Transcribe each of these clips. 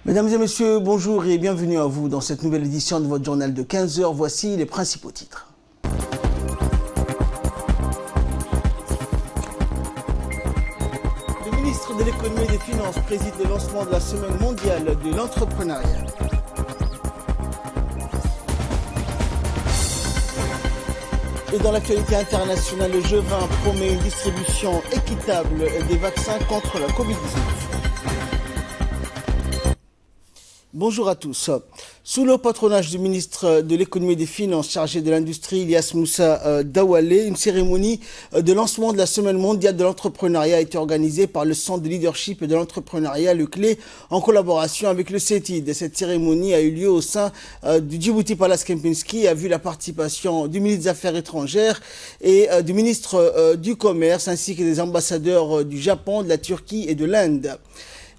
Mesdames et messieurs, bonjour et bienvenue à vous dans cette nouvelle édition de votre journal de 15 h. Voici les principaux titres. Le ministre de l'économie et des finances préside le lancement de la semaine mondiale de l'entrepreneuriat. Et dans l'actualité internationale, le G20 promet une distribution équitable des vaccins contre la Covid-19. Bonjour à tous. Sous le patronage du ministre de l'économie et des finances chargé de l'industrie, Ilyas Moussa Dawalé, une cérémonie de lancement de la semaine mondiale de l'entrepreneuriat a été organisée par le Centre de leadership de l'entrepreneuriat, le CLE, en collaboration avec le CETID. Cette cérémonie a eu lieu au sein du Djibouti Palace Kempinski et a vu la participation du ministre des Affaires étrangères et du ministre du Commerce ainsi que des ambassadeurs du Japon, de la Turquie et de l'Inde.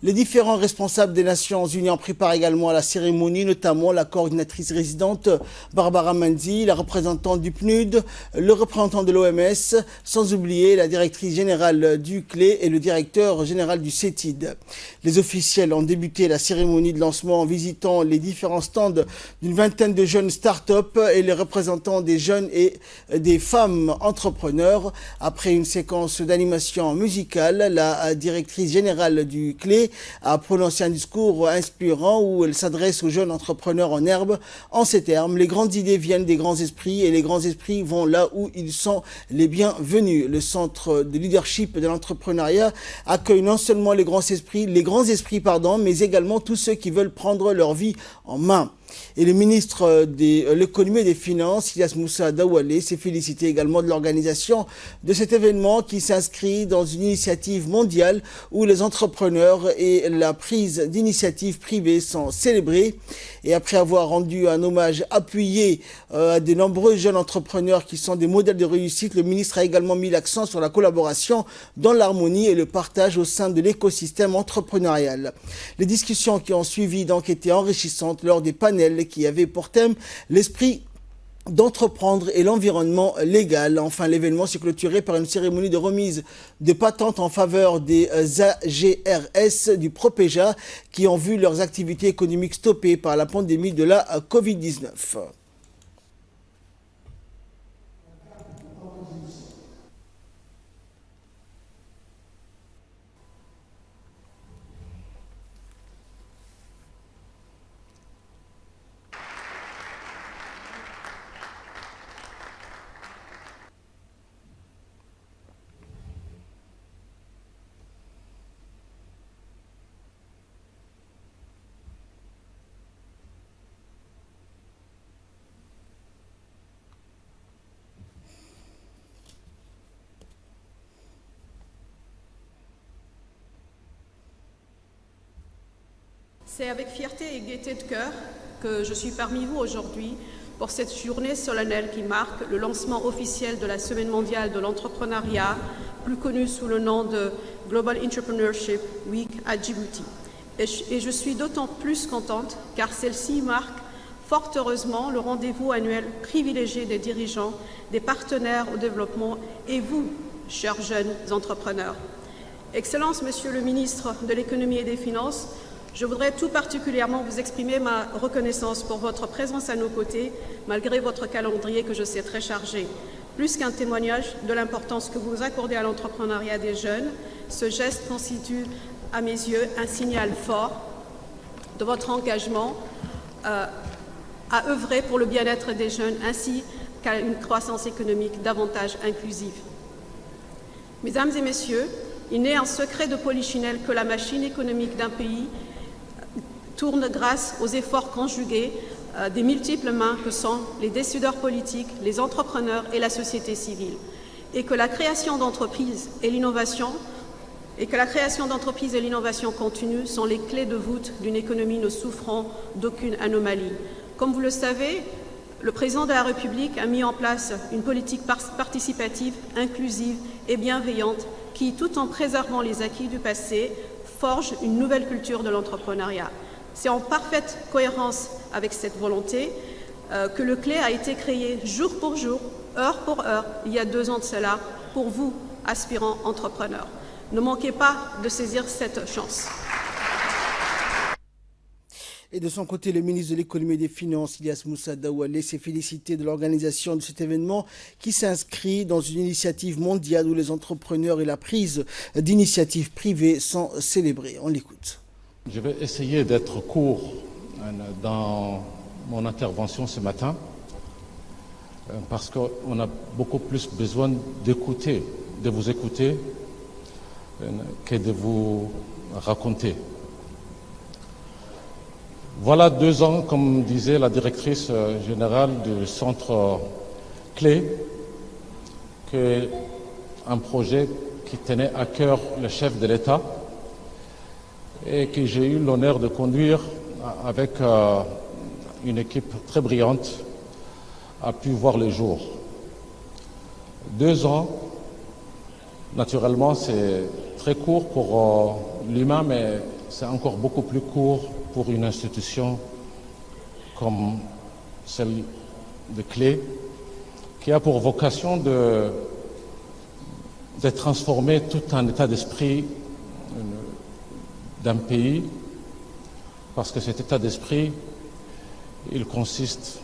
Les différents responsables des Nations Unies en préparent également à la cérémonie, notamment la coordinatrice résidente Barbara Manzi, la représentante du PNUD, le représentant de l'OMS, sans oublier la directrice générale du CLE et le directeur général du CETID. Les officiels ont débuté la cérémonie de lancement en visitant les différents stands d'une vingtaine de jeunes start-up et les représentants des jeunes et des femmes entrepreneurs. Après une séquence d'animation musicale, la directrice générale du CLE a prononcé un discours inspirant où elle s'adresse aux jeunes entrepreneurs en herbe en ces termes: les grandes idées viennent des grands esprits et les grands esprits vont là où ils sont les bienvenus. Le centre de leadership de l'entrepreneuriat accueille non seulement les grands esprits, mais également tous ceux qui veulent prendre leur vie en main. Et le ministre de l'économie et des finances, Ilyas Moussa Dawalé, s'est félicité également de l'organisation de cet événement qui s'inscrit dans une initiative mondiale où les entrepreneurs et la prise d'initiatives privées sont célébrés. Et après avoir rendu un hommage appuyé à de nombreux jeunes entrepreneurs qui sont des modèles de réussite, le ministre a également mis l'accent sur la collaboration dans l'harmonie et le partage au sein de l'écosystème entrepreneurial. Les discussions qui ont suivi donc étaient enrichissantes lors des panels qui avait pour thème l'esprit d'entreprendre et l'environnement légal. Enfin, l'événement s'est clôturé par une cérémonie de remise de patentes en faveur des AGRS du Propéja qui ont vu leurs activités économiques stoppées par la pandémie de la Covid-19. C'est avec fierté et gaieté de cœur que je suis parmi vous aujourd'hui pour cette journée solennelle qui marque le lancement officiel de la Semaine mondiale de l'entrepreneuriat, plus connue sous le nom de Global Entrepreneurship Week à Djibouti. Et je suis d'autant plus contente car celle-ci marque fort heureusement le rendez-vous annuel privilégié des dirigeants, des partenaires au développement et vous, chers jeunes entrepreneurs. Excellence, Monsieur le ministre de l'Économie et des Finances, je voudrais tout particulièrement vous exprimer ma reconnaissance pour votre présence à nos côtés, malgré votre calendrier que je sais très chargé. Plus qu'un témoignage de l'importance que vous accordez à l'entrepreneuriat des jeunes, ce geste constitue, à mes yeux, un signal fort de votre engagement à œuvrer pour le bien-être des jeunes ainsi qu'à une croissance économique davantage inclusive. Mesdames et messieurs, il n'est un secret de polichinelle que la machine économique d'un pays tourne grâce aux efforts conjugués des multiples mains que sont les décideurs politiques, les entrepreneurs et la société civile, et que la création d'entreprises et l'innovation continue sont les clés de voûte d'une économie ne souffrant d'aucune anomalie. Comme vous le savez, le président de la République a mis en place une politique participative, inclusive et bienveillante qui, tout en préservant les acquis du passé, forge une nouvelle culture de l'entrepreneuriat. C'est en parfaite cohérence avec cette volonté que le CLE a été créé jour pour jour, heure pour heure, il y a 2 ans de cela, pour vous, aspirants entrepreneurs. Ne manquez pas de saisir cette chance. Et de son côté, le ministre de l'économie et des finances, Ilyas Moussa Daoualé, s'est félicité de l'organisation de cet événement qui s'inscrit dans une initiative mondiale où les entrepreneurs et la prise d'initiatives privées sont célébrés. On l'écoute. Je vais essayer d'être court dans mon intervention ce matin parce qu'on a beaucoup plus besoin d'écouter, de vous écouter que de vous raconter. Voilà 2 ans, comme disait la directrice générale du centre Clé, qu'un projet qui tenait à cœur le chef de l'État et que j'ai eu l'honneur de conduire avec une équipe très brillante a pu voir le jour. 2 ans, naturellement, c'est très court pour l'humain, mais c'est encore beaucoup plus court pour une institution comme celle de Clé, qui a pour vocation de transformer tout un état d'esprit d'un pays, parce que cet état d'esprit, il consiste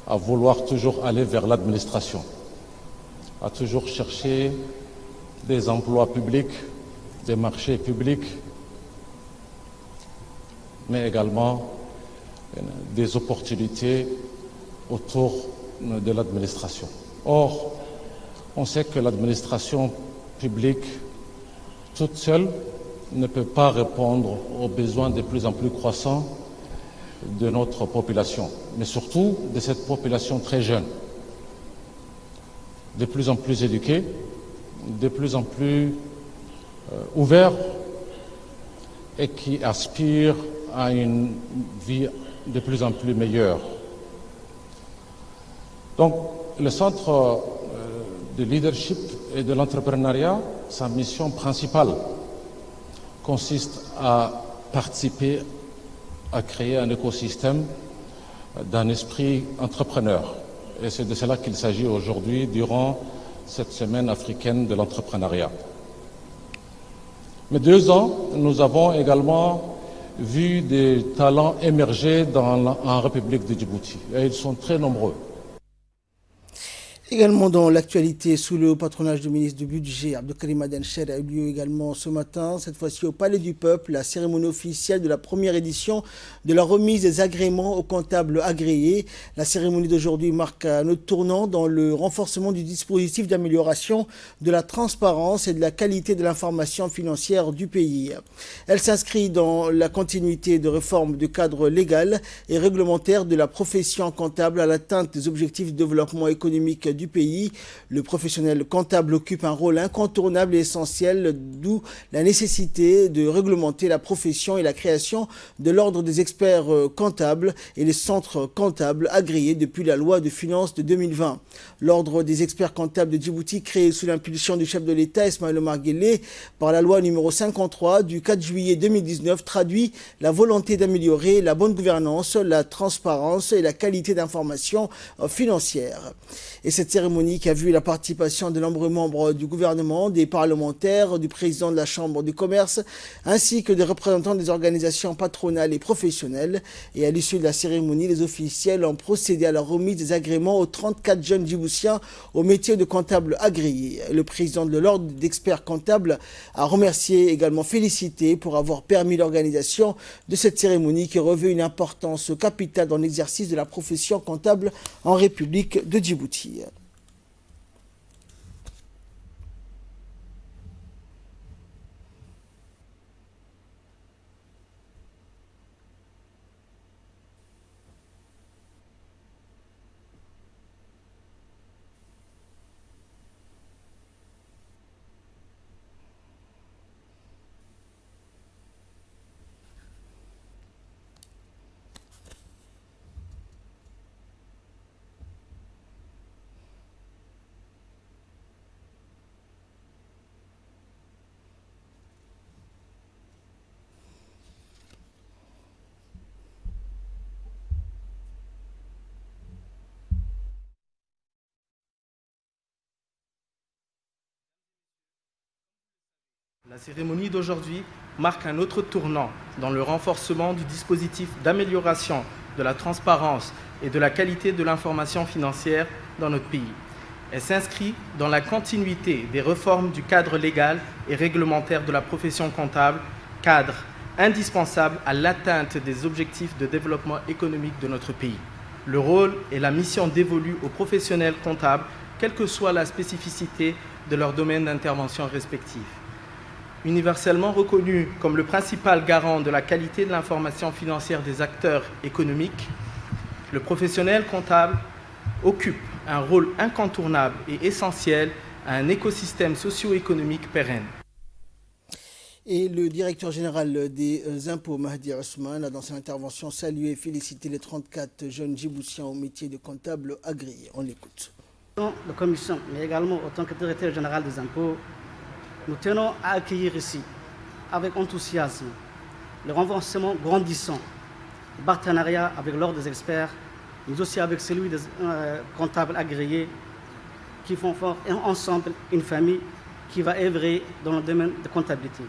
à vouloir toujours aller vers l'administration, à toujours chercher des emplois publics, des marchés publics, mais également des opportunités autour de l'administration. Or, on sait que l'administration publique toute seule ne peut pas répondre aux besoins de plus en plus croissants de notre population, mais surtout de cette population très jeune, de plus en plus éduquée, de plus en plus ouverte et qui aspire à une vie de plus en plus meilleure. Donc, le Centre de leadership et de l'entrepreneuriat, sa mission principale consiste à participer à créer un écosystème d'un esprit entrepreneur. Et c'est de cela qu'il s'agit aujourd'hui durant cette semaine africaine de l'entrepreneuriat. Mais 2 ans, nous avons également vu des talents émerger en République de Djibouti. Et ils sont très nombreux. Également dans l'actualité, sous le patronage du ministre du Budget, Abdelkarim Adencher, a eu lieu également ce matin, cette fois-ci au Palais du Peuple, la cérémonie officielle de la première édition de la remise des agréments aux comptables agréés. La cérémonie d'aujourd'hui marque un autre tournant dans le renforcement du dispositif d'amélioration de la transparence et de la qualité de l'information financière du pays. Elle s'inscrit dans la continuité de réformes du cadre légal et réglementaire de la profession comptable à l'atteinte des objectifs de développement économique du pays. Le professionnel comptable occupe un rôle incontournable et essentiel, d'où la nécessité de réglementer la profession et la création de l'ordre des experts comptables et les centres comptables agréés depuis la loi de finances de 2020. L'ordre des experts comptables de Djibouti, créé sous l'impulsion du chef de l'État Ismaël Omar Guelleh par la loi numéro 53 du 4 juillet 2019, traduit la volonté d'améliorer la bonne gouvernance, la transparence et la qualité d'information financière. Et cette cérémonie qui a vu la participation de nombreux membres du gouvernement, des parlementaires, du président de la Chambre de commerce, ainsi que des représentants des organisations patronales et professionnelles. Et à l'issue de la cérémonie, les officiels ont procédé à la remise des agréments aux 34 jeunes djiboutiens au métier de comptable agréé. Le président de l'ordre d'experts comptables a remercié, également félicité pour avoir permis l'organisation de cette cérémonie qui revêt une importance capitale dans l'exercice de la profession comptable en République de Djibouti. La cérémonie d'aujourd'hui marque un autre tournant dans le renforcement du dispositif d'amélioration de la transparence et de la qualité de l'information financière dans notre pays. Elle s'inscrit dans la continuité des réformes du cadre légal et réglementaire de la profession comptable, cadre indispensable à l'atteinte des objectifs de développement économique de notre pays. Le rôle et la mission dévolus aux professionnels comptables, quelle que soit la spécificité de leur domaine d'intervention respectif. Universellement reconnu comme le principal garant de la qualité de l'information financière des acteurs économiques, le professionnel comptable occupe un rôle incontournable et essentiel à un écosystème socio-économique pérenne. Et le directeur général des impôts, Mahdi Ousmane, a dans son intervention salué et félicité les 34 jeunes Djiboutiens au métier de comptable agréé. On l'écoute. La commission, mais également en tant que directeur général des impôts, nous tenons à accueillir ici, avec enthousiasme, le renforcement grandissant du partenariat avec l'ordre des experts, mais aussi avec celui des comptables agréés qui font fort ensemble une famille qui va œuvrer dans le domaine de comptabilité.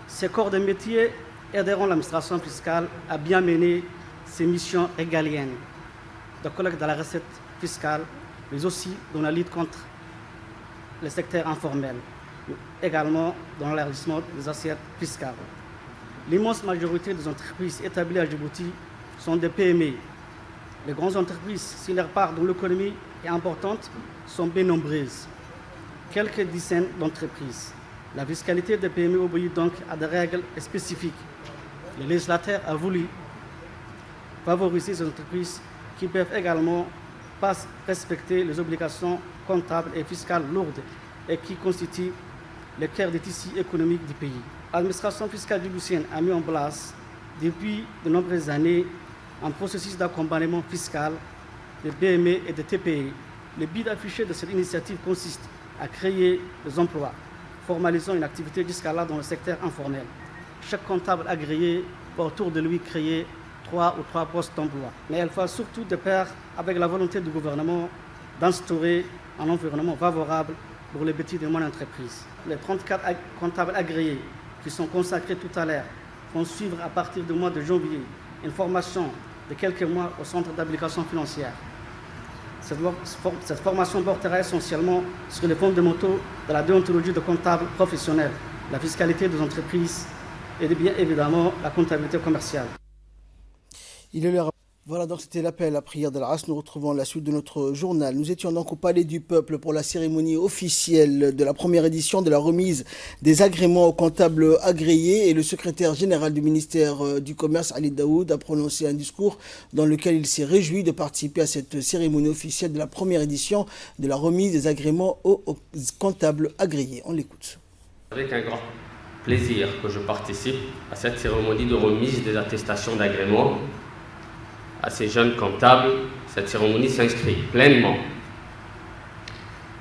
Ces corps de métier aideront l'administration fiscale à bien mener ses missions régaliennes de collecte de la recette fiscale, mais aussi dans la lutte contre le secteur informel, également dans l'élargissement des assiettes fiscales. L'immense majorité des entreprises établies à Djibouti sont des PME. Les grandes entreprises, si leur part dans l'économie est importante, sont bien nombreuses. Quelques dizaines d'entreprises. La fiscalité des PME obéit donc à des règles spécifiques. Le législateur a voulu favoriser ces entreprises qui peuvent également pas respecter les obligations comptables et fiscales lourdes et qui constituent le cœur des tissus économiques du pays. L'administration fiscale djiboutienne a mis en place depuis de nombreuses années un processus d'accompagnement fiscal des PME et des TPE. Le but affiché de cette initiative consiste à créer des emplois, formalisant une activité jusqu'à là dans le secteur informel. Chaque comptable agréé va autour de lui créer 3 postes d'emploi. Mais elle va surtout de pair avec la volonté du gouvernement d'instaurer un environnement favorable pour les petites et moyennes entreprises. Les 34 comptables agréés qui sont consacrés tout à l'heure vont suivre à partir du mois de janvier une formation de quelques mois au centre d'application financière. Cette formation portera essentiellement sur les fondamentaux de la déontologie de comptables professionnels, la fiscalité des entreprises et bien évidemment la comptabilité commerciale. Voilà, donc c'était l'appel à prière de l'As. Nous retrouvons la suite de notre journal. Nous étions donc au Palais du Peuple pour la cérémonie officielle de la première édition de la remise des agréments aux comptables agréés. Et le secrétaire général du ministère du Commerce, Ali Daoud, a prononcé un discours dans lequel il s'est réjoui de participer à cette cérémonie officielle de la première édition de la remise des agréments aux comptables agréés. On l'écoute. Avec un grand plaisir que je participe à cette cérémonie de remise des attestations d'agrément à ces jeunes comptables. Cette cérémonie s'inscrit pleinement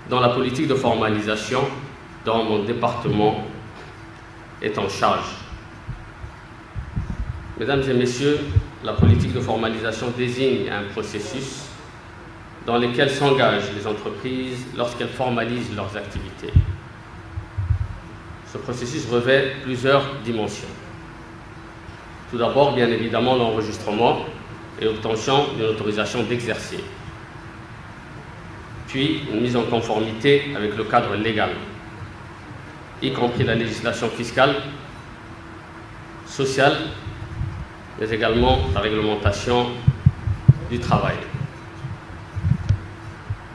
dans la politique de formalisation dont mon département est en charge. Mesdames et messieurs, la politique de formalisation désigne un processus dans lequel s'engagent les entreprises lorsqu'elles formalisent leurs activités. Ce processus revêt plusieurs dimensions. Tout d'abord, bien évidemment, l'enregistrement et obtention d'une autorisation d'exercer, puis une mise en conformité avec le cadre légal, y compris la législation fiscale, sociale, mais également la réglementation du travail.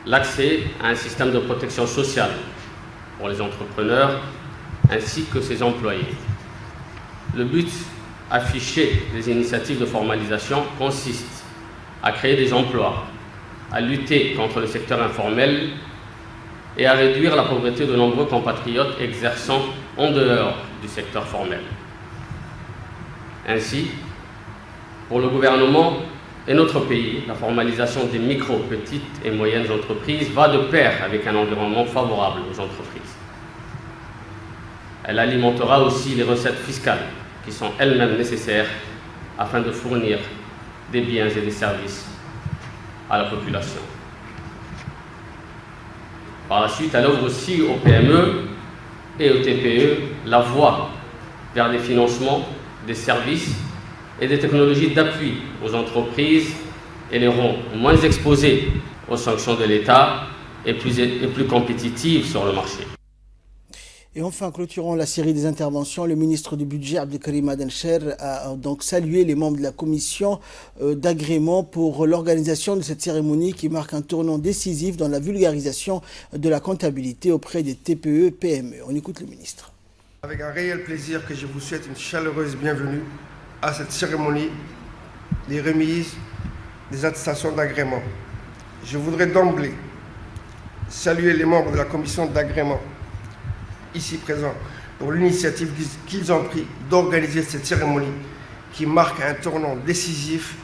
L'accès à un système de protection sociale pour les entrepreneurs ainsi que ses employés. Le but affiché des initiatives de formalisation consiste à créer des emplois, à lutter contre le secteur informel et à réduire la pauvreté de nombreux compatriotes exerçant en dehors du secteur formel. Ainsi, pour le gouvernement et notre pays, la formalisation des micro, petites et moyennes entreprises va de pair avec un environnement favorable aux entreprises. Elle alimentera aussi les recettes fiscales qui sont elles-mêmes nécessaires afin de fournir des biens et des services à la population. Par la suite, elle offre aussi aux PME et aux TPE la voie vers des financements, des services et des technologies d'appui aux entreprises et les rend moins exposées aux sanctions de l'État et plus compétitives sur le marché. Et enfin, clôturant la série des interventions, le ministre du Budget, Abdelkarim Adencher, a donc salué les membres de la commission d'agrément pour l'organisation de cette cérémonie qui marque un tournant décisif dans la vulgarisation de la comptabilité auprès des TPE-PME. On écoute le ministre. Avec un réel plaisir que je vous souhaite une chaleureuse bienvenue à cette cérémonie des remises des attestations d'agrément. Je voudrais d'emblée saluer les membres de la commission d'agrément ici présents pour l'initiative qu'ils ont pris d'organiser cette cérémonie qui marque un tournant décisif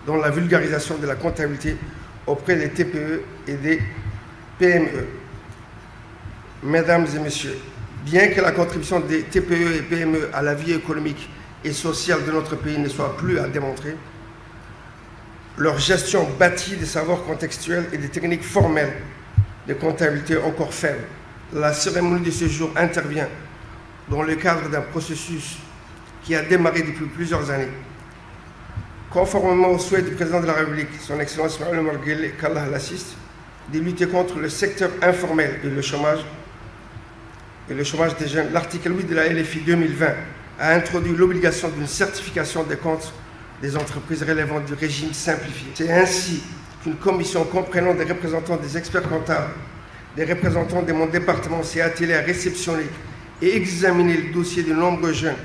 dans la vulgarisation de la comptabilité auprès des TPE et des PME. Mesdames et messieurs, bien que la contribution des TPE et PME à la vie économique et sociale de notre pays ne soit plus à démontrer, leur gestion bâtit des savoirs contextuels et des techniques formelles de comptabilité encore faibles. La cérémonie de ce jour intervient dans le cadre d'un processus qui a démarré depuis plusieurs années. Conformément au souhait du président de la République, son Excellence Ismaïla Omar Guelleh, qu'Allah l'assiste, de lutter contre le secteur informel et le chômage des jeunes, l'article 8 de la LFI 2020 a introduit l'obligation d'une certification des comptes des entreprises relevant du régime simplifié. C'est ainsi qu'une commission comprenant des représentants des experts comptables, des représentants de mon département s'est attelée à réceptionner et examiner le dossier de nombreux jeunes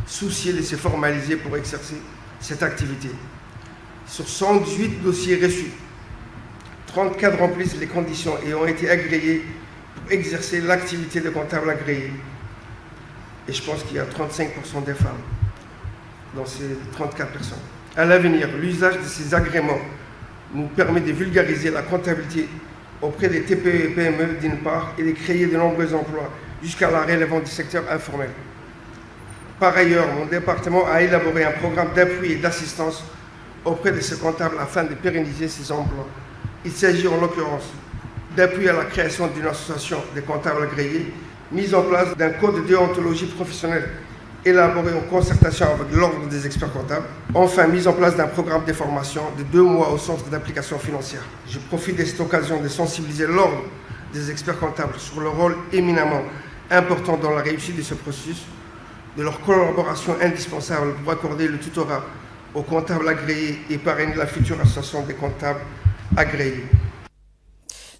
soucieux de se formaliser pour exercer cette activité. Sur 118 dossiers reçus, 34 remplissent les conditions et ont été agréés pour exercer l'activité de comptable agréé. Et je pense qu'il y a 35% des femmes dans ces 34 personnes. À l'avenir, l'usage de ces agréments nous permet de vulgariser la comptabilité auprès des TPE et PME d'une part et de créer de nombreux emplois jusqu'à la relèvance du secteur informel. Par ailleurs, mon département a élaboré un programme d'appui et d'assistance auprès de ces comptables afin de pérenniser ces emplois. Il s'agit en l'occurrence d'appui à la création d'une association des comptables agréés, mise en place d'un code de déontologie professionnelle élaboré en concertation avec l'ordre des experts comptables. Enfin, mise en place d'un programme de formation de 2 mois au centre d'application financière. Je profite de cette occasion de sensibiliser l'ordre des experts comptables sur le rôle éminemment important dans la réussite de ce processus, de leur collaboration indispensable pour accorder le tutorat aux comptables agréés et parrainer la future association des comptables agréés.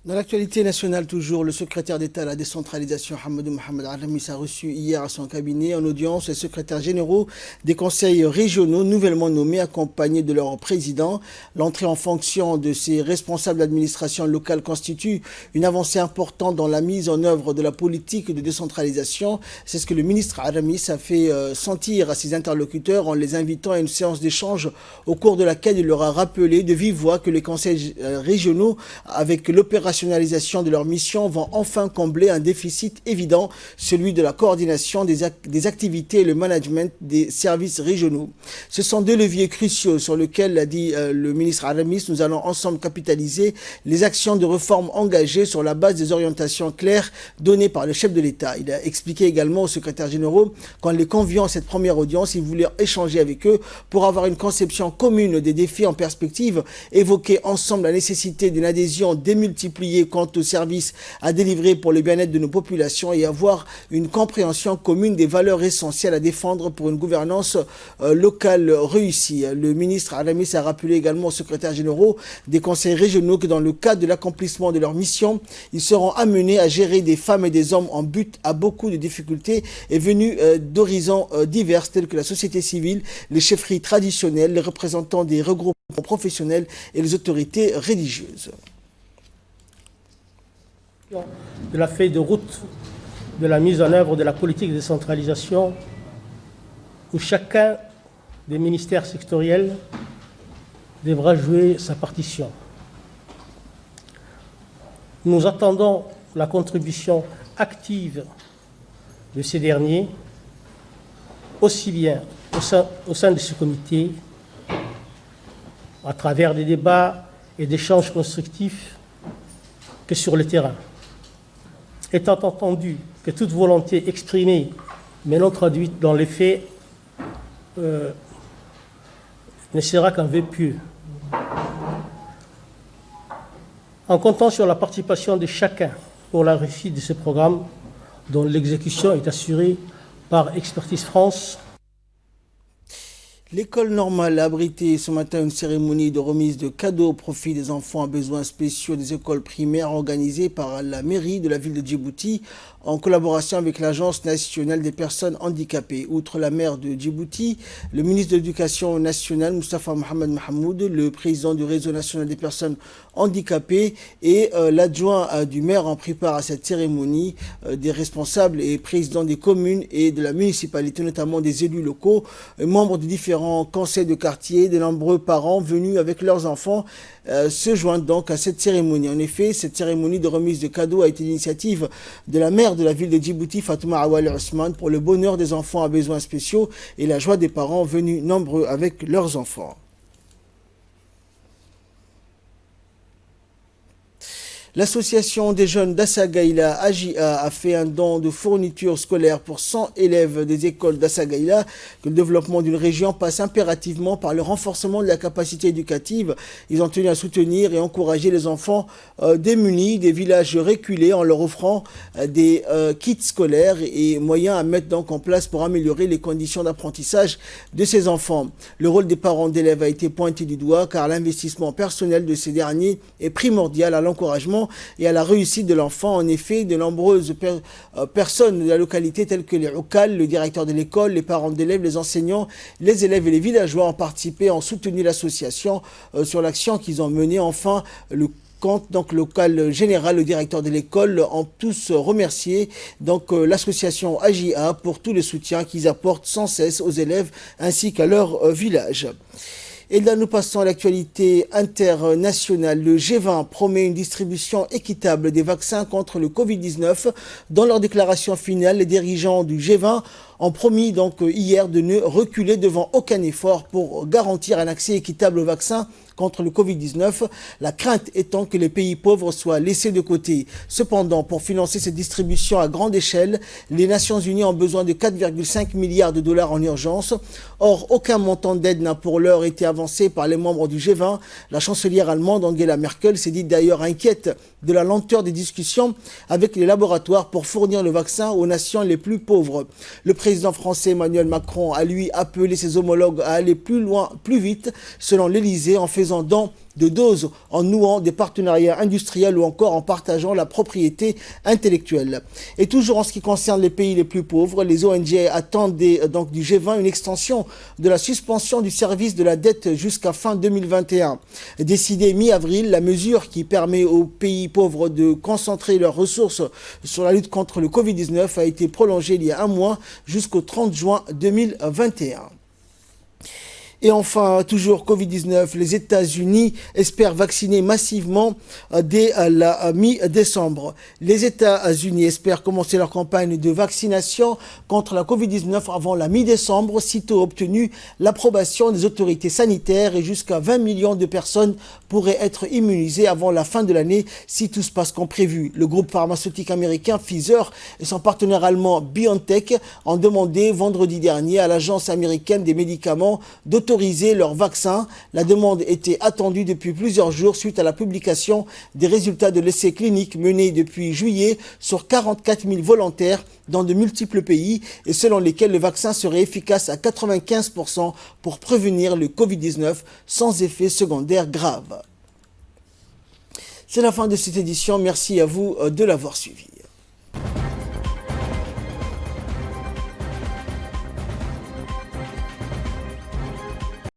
Dans l'actualité nationale toujours, le secrétaire d'État à la décentralisation, Hamadou Mohamed Aramis, a reçu hier à son cabinet en audience les secrétaires généraux des conseils régionaux nouvellement nommés, accompagnés de leur président. L'entrée en fonction de ces responsables d'administration locale constitue une avancée importante dans la mise en œuvre de la politique de décentralisation. C'est ce que le ministre Aramis a fait sentir à ses interlocuteurs en les invitant à une séance d'échange au cours de laquelle il leur a rappelé de vive voix que les conseils régionaux, avec l'opération de leur mission, vont enfin combler un déficit évident, celui de la coordination des activités et le management des services régionaux. Ce sont 2 leviers cruciaux sur lesquels, a dit le ministre Aramis, nous allons ensemble capitaliser les actions de réforme engagées sur la base des orientations claires données par le chef de l'État. Il a expliqué également aux secrétaires généraux qu'en les conviant à cette première audience, il voulait échanger avec eux pour avoir une conception commune des défis en perspective, évoquer ensemble la nécessité d'une adhésion démultipliée quant aux services à délivrer pour le bien-être de nos populations et avoir une compréhension commune des valeurs essentielles à défendre pour une gouvernance locale réussie. Le ministre Aramis a rappelé également aux secrétaires généraux des conseils régionaux que dans le cadre de l'accomplissement de leur mission, ils seront amenés à gérer des femmes et des hommes en but à beaucoup de difficultés et venus d'horizons divers tels que la société civile, les chefferies traditionnelles, les représentants des regroupements professionnels et les autorités religieuses. De la feuille de route de la mise en œuvre de la politique de décentralisation où chacun des ministères sectoriels devra jouer sa partition. Nous attendons la contribution active de ces derniers, aussi bien au sein de ce comité, à travers des débats et d'échanges constructifs, que sur le terrain. Étant entendu que toute volonté exprimée mais non traduite dans les faits ne sera qu'un vœu pieux. En comptant sur la participation de chacun pour la réussite de ce programme, dont l'exécution est assurée par Expertise France. L'école normale a abrité ce matin une cérémonie de remise de cadeaux au profit des enfants à besoins spéciaux des écoles primaires organisée par la mairie de la ville de Djibouti en collaboration avec l'Agence nationale des personnes handicapées. Outre la maire de Djibouti, le ministre de l'Éducation nationale, Moustapha Mohamed Mahmoud, le président du réseau national des personnes handicapées et l'adjoint du maire ont pris part à cette cérémonie. Des responsables et présidents des communes et de la municipalité, notamment des élus locaux, membres de différents conseils de quartier, de nombreux parents venus avec leurs enfants se joignent donc à cette cérémonie. En effet, cette cérémonie de remise de cadeaux a été l'initiative de la maire de la ville de Djibouti, Fatouma Awali Ousmane, pour le bonheur des enfants à besoins spéciaux et la joie des parents venus nombreux avec leurs enfants. L'association des jeunes d'Assagaïla, AJA, a fait un don de fournitures scolaires pour 100 élèves des écoles d'Assagaïla. Que le développement d'une région passe impérativement par le renforcement de la capacité éducative. Ils ont tenu à soutenir et encourager les enfants démunis des villages reculés en leur offrant des kits scolaires et moyens à mettre donc en place pour améliorer les conditions d'apprentissage de ces enfants. Le rôle des parents d'élèves a été pointé du doigt car l'investissement personnel de ces derniers est primordial à l'encouragement et à la réussite de l'enfant. En effet, de nombreuses personnes de la localité telles que les Oukal, le directeur de l'école, les parents d'élèves, les enseignants, les élèves et les villageois ont participé, ont soutenu l'association sur l'action qu'ils ont menée. Enfin, le donc local général, le directeur de l'école ont tous remercié donc l'association AJA pour tout le soutien qu'ils apportent sans cesse aux élèves ainsi qu'à leur village. Et là, nous passons à l'actualité internationale. Le G20 promet une distribution équitable des vaccins contre le Covid-19. Dans leur déclaration finale, les dirigeants du G20 ont promis donc hier de ne reculer devant aucun effort pour garantir un accès équitable aux vaccins contre le Covid-19, la crainte étant que les pays pauvres soient laissés de côté. Cependant, pour financer cette distribution à grande échelle, les Nations Unies ont besoin de 4,5 milliards de dollars en urgence. Or, aucun montant d'aide n'a pour l'heure été avancé par les membres du G20. La chancelière allemande Angela Merkel s'est dit d'ailleurs inquiète de la lenteur des discussions avec les laboratoires pour fournir le vaccin aux nations les plus pauvres. Le président français Emmanuel Macron a lui appelé ses homologues à aller plus loin, plus vite, selon l'Elysée, en faisant don de doses, en nouant des partenariats industriels ou encore en partageant la propriété intellectuelle. Et toujours en ce qui concerne les pays les plus pauvres, les ONG attendent donc du G20 une extension de la suspension du service de la dette jusqu'à fin 2021. Décidée mi-avril, la mesure qui permet aux pays pauvres de concentrer leurs ressources sur la lutte contre le Covid-19 a été prolongée il y a un mois jusqu'au 30 juin 2021. Et enfin, toujours Covid-19, les États-Unis espèrent vacciner massivement dès la mi-décembre. Les États-Unis espèrent commencer leur campagne de vaccination contre la Covid-19 avant la mi-décembre, sitôt obtenu l'approbation des autorités sanitaires, et jusqu'à 20 millions de personnes pourraient être immunisées avant la fin de l'année si tout se passe comme prévu. Le groupe pharmaceutique américain Pfizer et son partenaire allemand BioNTech ont demandé vendredi dernier à l'Agence américaine des médicaments d'autoriser leur vaccin. La demande était attendue depuis plusieurs jours suite à la publication des résultats de l'essai clinique mené depuis juillet sur 44 000 volontaires dans de multiples pays et selon lesquels le vaccin serait efficace à 95% pour prévenir le Covid-19 sans effet secondaire grave. C'est la fin de cette édition. Merci à vous de l'avoir suivi.